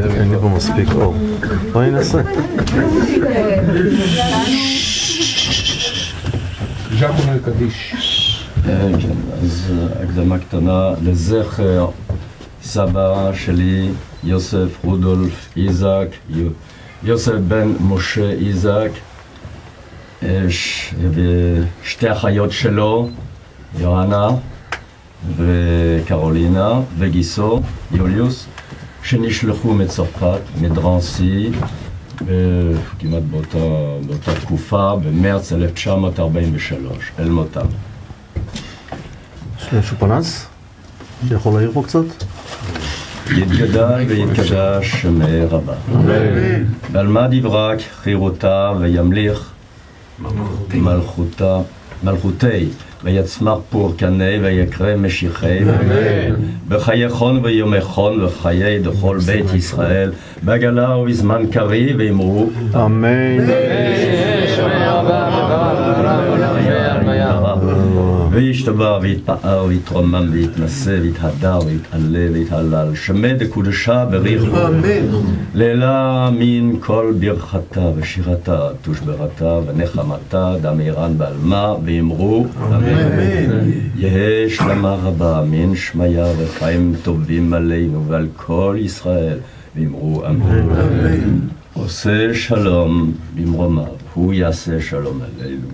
אין לי פה מספיק אור. בואי ננסה. ז'אקונו קדיש. כן, אז הקדמה קטנה לזכר סבא שלי, יוסף רודולף איזק, יוסף בן משה איזק, ושתי אחיות שלו, יוהנה וקרולינה וגיסו, יוליוס, שנשלחו מצרפת, מדרנסי, כמעט באותה תקופה, במרץ 1943, אל מותם. יש מישהו פנס? שיכול להעיר פה קצת? יתגדל ויתקדש שמי רבה. ועל מה דברה חירותה וימליך מלכותי ויצמח פורקני ויקרא משיחי בחיי חון ויומי חון וחיי דכל בית ישראל בגלה ובזמן קרי ואמרו אמן. וישתבח ויתפאר ויתרומם ויתנשא ויתהדר ויתעלה ויתהלל שמי דקודשה בריחו לעילה מן כל ברכתה ושירתה תושברתה ונחמתה דמירן בעלמה ואמרו אמן. יהא שלמה רבה מן שמיה וחיים טובים עלינו ועל כל ישראל ואמרו אמן. עושה שלום במרומיו הוא יעשה שלום עלינו.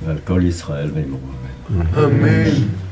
ועל כל ישראל ואמרו אמן. אמן.